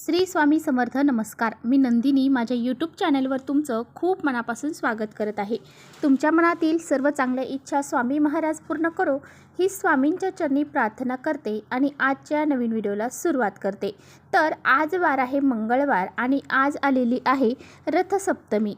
श्री स्वामी समर्थ. नमस्कार. मी नंदिनी माझ्या यूट्यूब चॅनलवर तुमचं खूप मनापासून स्वागत करत आहे. तुमच्या मनातील सर्व चांगल्या इच्छा स्वामी महाराज पूर्ण करो ही स्वामींच्या चरणी प्रार्थना करते आणि आजच्या नवीन व्हिडिओला सुरुवात करते. तर आज वार आहे मंगळवार आणि आज आलेली आहे रथसप्तमी.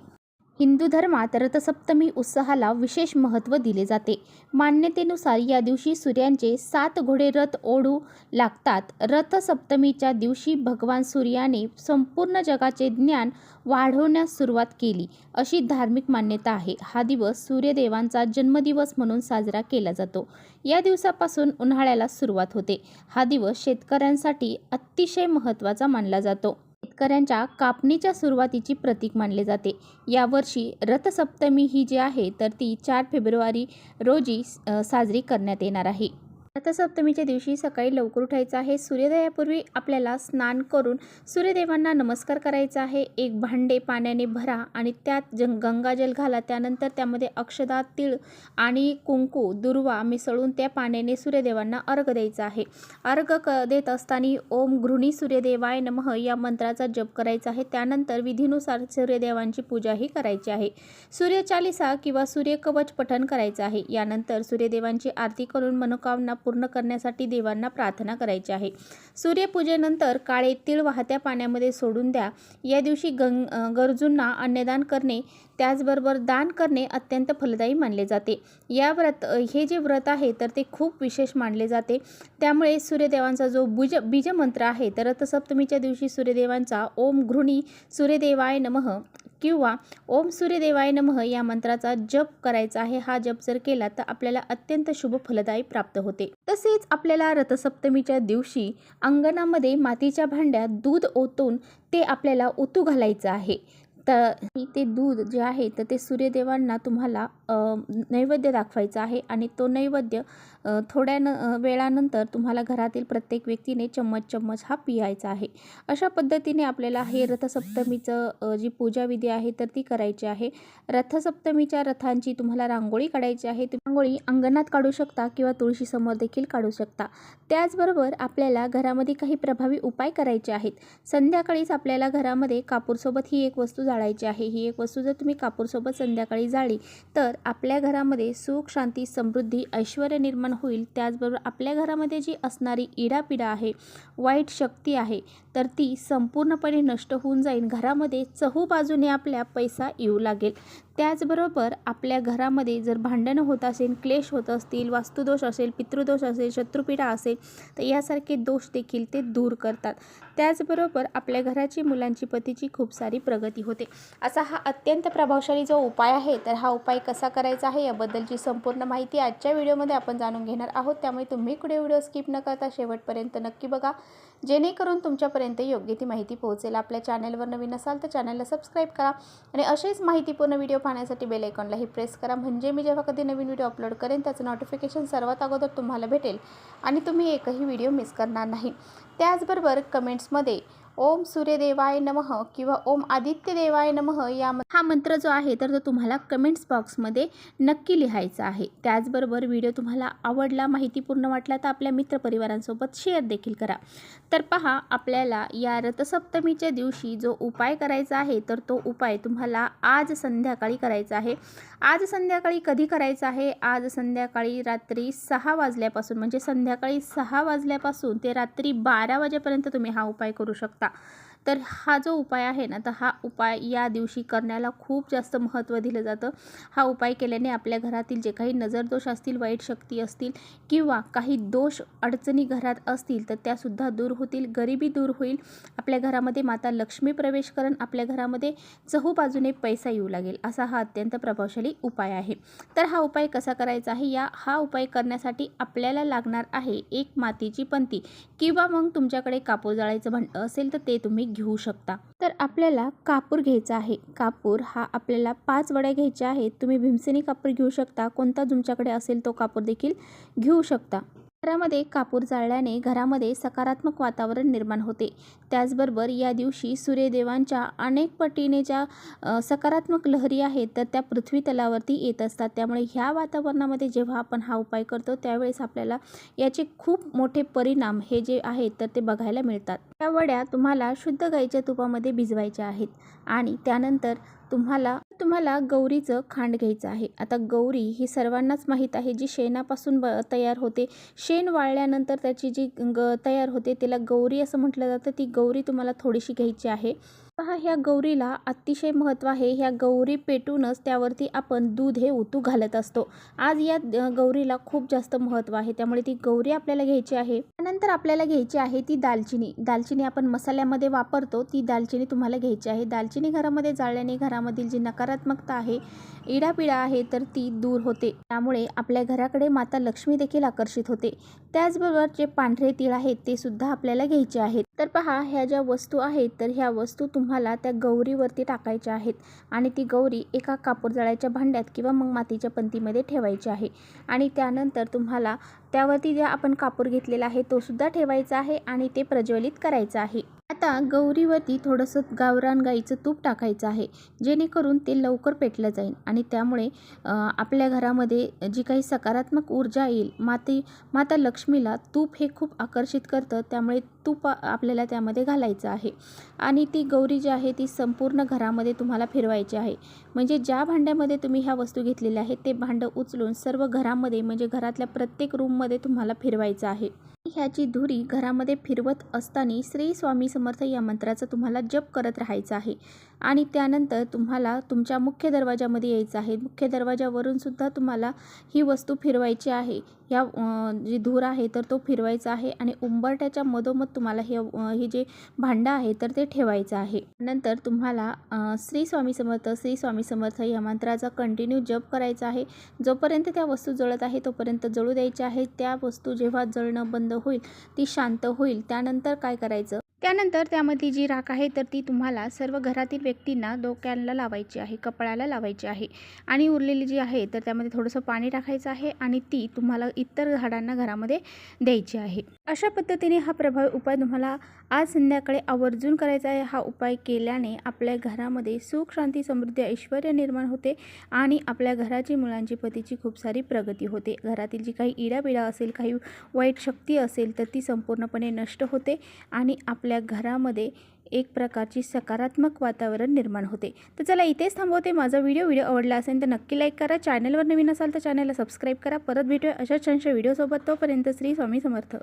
हिंदू धर्मात रथसप्तमी उत्सवाला विशेष महत्त्व दिले जाते. मान्यतेनुसार या दिवशी सूर्याचे 7 घोडे रथ ओढू लागतात. रथसप्तमीच्या दिवशी भगवान सूर्याने संपूर्ण जगाचे ज्ञान वाढवण्यास सुरुवात केली अशी धार्मिक मान्यता आहे. हा दिवस सूर्यदेवांचा जन्मदिवस म्हणून साजरा केला जातो. या दिवसापासून उन्हाळ्याला सुरुवात होते. हा दिवस शेतकऱ्यांसाठी अतिशय महत्त्वाचा मानला जातो. शेतकऱ्यांच्या कापणीच्या सुरुवातीची प्रतीक मानले जाते. यावर्षी रथसप्तमी ही जी आहे तर ती 4 फेब्रुवारी रोजी साजरी करण्यात येणार आहे. रथसप्तमीच्या दिवशी सकाळी लवकर उठायचं आहे. सूर्योदयापूर्वी आपल्याला स्नान करून सूर्यदेवांना नमस्कार करायचा आहे. एक भांडे पाण्याने भरा आणि त्यात गंगाजल घाला. त्यानंतर त्यामध्ये अक्षता, तीळ आणि कुंकू, दुर्वा मिसळून त्या पाण्याने सूर्यदेवांना अर्घ द्यायचा आहे. अर्घ देत असताना ओम गृहिणी सूर्यदेवाय नमः या मंत्राचा जप करायचा आहे. त्यानंतर विधीनुसार सूर्यदेवांची पूजाही करायची आहे. सूर्यचालिसा किंवा सूर्यकवच पठण करायचं आहे. यानंतर सूर्यदेवांची आरती करून मनोकामना पूर्ण करण्यासाठी देवांना प्रार्थना करायची आहे. सूर्यपूजेनंतर काळे तीळ वाहत्या पाण्यामध्ये सोडून द्या. या दिवशी गरजूंना अन्नदान करणे त्याचबरोबर दान करणे अत्यंत फलदायी मानले जाते. हे जे व्रत आहे तर ते खूप विशेष मानले जाते. त्यामुळे सूर्यदेवांचा जो बीजमंत्र आहे तर रथसप्तमीच्या दिवशी सूर्यदेवांचा ओम गृहिणी सूर्यदेवाय नमः किंवा ओम सूर्यदेवाय नमः या मंत्राचा जप करायचा आहे. हा जप जर केला तर आपल्याला अत्यंत शुभ फलदायी प्राप्त होते. तसेच आपल्याला रथसप्तमीच्या दिवशी अंगणामध्ये मातीच्या भांड्यात दूध ओतून ते आपल्याला ओतू घालायचं आहे. तर ते दूध जे आहे तर ते सूर्यदेवांना तुम्हाला नैवेद्य दाखवायचा आहे आणि तो नैवेद्य थोड्या वेळानंतर तुम्हाला घरातील प्रत्येक व्यक्तीने चम्मच हा पियायचा आहे. अशा पद्धतीने आपल्याला हे रथसप्तमीचं जी पूजाविधी आहे तर ती करायची आहे. रथसप्तमीच्या रथांची तुम्हाला रांगोळी काढायची आहे. रांगोळी अंगणात काढू शकता किंवा तुळशीसमोर देखील काढू शकता. त्याचबरोबर आपल्याला घरामध्ये काही प्रभावी उपाय करायचे आहेत. संध्याकाळीच आपल्याला घरामध्ये कापूरसोबत ही एक वस्तू जाळायची आहे. ही एक वस्तू जर तुम्ही कापूरसोबत संध्याकाळी जाळली तर आपल्या घरामध्ये सुख, शांती, समृद्धी, ऐश्वर्य निर्माण होईल. त्याचबरोबर आपल्या घरामध्ये जी असणारी इडापिडा आहे, वाईट शक्ती आहे तर ती संपूर्णपणे नष्ट होऊन जाईल. घरामध्ये चहूबाजूने आपल्या पैसा येऊ लागेल. त्याचबरोबर आपल्या घरामध्ये जर भांडणं होत असेल, क्लेश होत असतील, वास्तुदोष असेल, पितृदोष असेल, शत्रुपीडा असेल तर यासारखे दोष देखील ते दूर करतात. त्याचबरोबर आपल्या घराची, मुलांची, पतीची खूप सारी प्रगती होते. असा हा अत्यंत प्रभावशाली जो उपाय आहे तर हा उपाय कसा करायचा आहे याबद्दलची संपूर्ण माहिती आजच्या व्हिडिओमध्ये आपण जाणून घेणार आहोत. त्यामुळे तुम्ही पुढे व्हिडिओ स्किप न करता शेवटपर्यंत नक्की बघा, जेणेकरून तुमच्यापर्यंत योग्य ती माहिती पोहोचेल. आपल्या चॅनलवर नवीन असाल तर चॅनलला सबस्क्राईब करा आणि असेच माहितीपूर्ण व्हिडिओ पाहण्यासाठी बेल आयकॉनलाही प्रेस करा. म्हणजे मी जेव्हा कधी नवीन व्हिडिओ अपलोड करेन त्याचं नोटिफिकेशन सर्वात अगोदर तुम्हाला भेटेल आणि तुम्ही एकही व्हिडिओ मिस करणार नाही. त्याचबरोबर कमेंट्समध्ये ओम सूर्यदेवाय नमः किंवा ओम आदित्य देवाय नमः हा मंत्र जो आहे तर तो तुम्हाला कमेंट्स बॉक्समध्ये नक्की लिहायचा आहे. त्याचबरोबर व्हिडिओ तुम्हाला आवडला, माहितीपूर्ण वाटला तर आपल्या मित्रपरिवारांसोबत शेअर देखील करा. तर पहा, आपल्याला या रथसप्तमीच्या दिवशी जो उपाय करायचा आहे तर तो उपाय तुम्हाला आज संध्याकाळी करायचा आहे. आज संध्याकाळी कधी करायचा आहे? आज संध्याकाळी रात्री 6 वाजल्यापासून म्हणजे संध्याकाळी 6 वाजल्यापासून ते रात्री 12 वाजेपर्यंत तुम्ही हा उपाय करू शकता. तर हा जो उपाय आहे ना तर हा उपाय या दिवशी करण्याला खूप जास्त महत्त्व दिलं जातं. हा उपाय केल्याने आपल्या घरातील जे काही नजरदोष असतील, वाईट शक्ती असतील किंवा काही दोष अडचणी घरात असतील तर त्यासुद्धा दूर होतील. गरिबी दूर होईल. आपल्या घरामध्ये माता लक्ष्मी प्रवेश करून आपल्या घरामध्ये चहूबाजूने पैसा येऊ लागेल. असा हा अत्यंत प्रभावशाली उपाय आहे. तर हा उपाय कसा करायचा आहे? हा उपाय करण्यासाठी आपल्याला लागणार आहे एक मातीची पंती किंवा मग तुमच्याकडे कापूर जाळायचं भांडं असेल तर ते तुम्ही घेऊ शकता. तर आपल्याला कापूर घ्यायचा आहे. कापूर हा आपल्याला 5 वड्या घ्यायच्या आहेत. तुम्ही भीमसेनी कापूर घेऊ शकता. कोणता तुमच्याकडे असेल तो कापूर देखील घेऊ शकता. घरामध्ये कापूर जाळल्याने घरामध्ये सकारात्मक वातावरण निर्माण होते. त्याचबरोबर या दिवशी सूर्यदेवांच्या अनेक पटीने ज्या सकारात्मक लहरी आहेत तर त्या पृथ्वी तलावरती येत असतात. त्यामुळे ह्या वातावरणामध्ये जेव्हा आपण हा उपाय करतो त्यावेळेस आपल्याला याचे खूप मोठे परिणाम हे जे आहेत तर ते बघायला मिळतात. त्या वड्या तुम्हाला शुद्ध गाईच्या तुपामध्ये भिजवायच्या आहेत आणि त्यानंतर तुम्हाला गौरीचं खांड घ्यायचं आहे। आता गौरी ही सर्वांनाच माहीत आहे, जी शेणापासून तयार होते। शेण वाळल्यानंतर त्याची जी तयार होते त्याला गौरी असं म्हटलं जातं। ती गौरी तुम्हाला थोडीशी घ्यायची आहे। पहा, ह्या गौरीला अतिशय महत्त्व आहे। ह्या गौरी पेटूनच त्यावरती आपण दूध हे ओतू घालत असतो। आज या गौरीला खूप जास्त महत्त्व आहे, त्यामुळे ती गौरी आपल्याला घ्यायची आहे। त्यानंतर आपल्याला घ्यायची आहे ती दालचिनी। दालचिनी आपण मसाल्यामध्ये वापरतो, ती दालचिनी तुम्हाला घ्यायची आहे। दालचिनी घरामध्ये जाळल्याने घरामधील जी नकारात्मकता आहे, इडापिडा आहे, तर ती दूर होते। त्यामुळे आपल्या घराकडे माता लक्ष्मी देखील आकर्षित होते। त्याचबरोबर जे पांढरे तीळ आहेत ते सुद्धा आपल्याला घ्यायचे आहेत। तर पहा, ह्या ज्या वस्तू आहेत तर ह्या वस्तू तुम्हाला त्या गौरीवरती टाकायच्या आहेत आणि ती गौरी एका कापूर जाळ्याच्या भांड्यात किंवा मग मातीच्या पंतीमध्ये ठेवायची आहे आणि त्यानंतर तुम्हाला त्यावरती जे आपण कापूर घेतलेला आहे तो सुद्धा ठेवायचा आहे आणि ते प्रज्वलित करायचं आहे। आता गौरीवरती थोडंसं गावरान गाईचं तूप टाकायचं आहे, जेणेकरून ते लवकर पेटलं जाईल आणि त्यामुळे आपल्या घरामध्ये जी काही सकारात्मक ऊर्जा येईल, माता लक्ष्मीला तूप हे खूप आकर्षित करतं। त्यामुळे तूप आपल्याला त्यामध्ये घालायचं आहे आणि ती गौरी जी आहे ती संपूर्ण घरामध्ये तुम्हाला फिरवायची आहे। म्हणजे ज्या भांड्यामध्ये तुम्ही ह्या वस्तू घेतलेल्या आहेत ते भांडं उचलून सर्व घरामध्ये, म्हणजे घरातल्या प्रत्येक रूममध्ये तुम्हाला फिरवायचं आहे। ह्याची धुरी घरामध्ये फिरवत असताना श्री स्वामी समर्थ या मंत्राचा तुम्हाला जप करत राहायचं आहे आणि त्यानंतर तुम्हाला तुमच्या मुख्य दरवाजामध्ये यायचं आहे। मुख्य दरवाजावरून सुद्धा तुम्हाला ही वस्तू फिरवायची आहे। ह्या जी धूर आहे तर तो फिरवायचा आहे आणि उंबरठ्याच्या मधोमध तुम्हाला हे जे भांडं आहे तर ते ठेवायचं आहे। नंतर तुम्हाला श्री स्वामी समर्थ या मंत्राचा कंटिन्यू जप करायचा आहे। जोपर्यंत त्या वस्तू जळत आहे तोपर्यंत जळू द्यायच्या आहे। त्या वस्तू जेव्हा जळणं बंद होईल, ती शांत होईल, त्यानंतर काय करायचं, त्यानंतर त्यामध्ये जी राख आहे तर ती तुम्हाला सर्व घरातील व्यक्तींना डोक्याला लावायची आहे, कपाळाला लावायची आहे आणि उरलेली जी आहे तर त्यामध्ये थोडंसं पाणी टाकायचं आहे आणि ती तुम्हाला इतर झाडांना घरामध्ये द्यायची आहे। अशा पद्धतीने हा प्रभावी उपाय तुम्हाला आज संध्याकाळी आवर्जून करायचा आहे। हा उपाय केल्याने आपल्या घरामध्ये सुख, शांती, समृद्धी, ऐश्वर्य निर्माण होते आणि आपल्या घराची, मुलांची, पतीची खूप सारी प्रगती होते। घरातील जी काही इडापिडा असेल, काही वाईट शक्ती असेल तर ती संपूर्णपणे नष्ट होते आणि आपल्या घरामध्ये एक प्रकारची सकारात्मक वातावरण निर्माण होते। तर चला, इथेच थांबवते। माझा व्हिडिओ आवडला असेल तर नक्की लाईक करा। चॅनलवर नवीन असाल तर चॅनलला सबस्क्राईब करा। परत भेटूया अशाच छानशा व्हिडिओसोबत। तोपर्यंत श्री स्वामी समर्थ।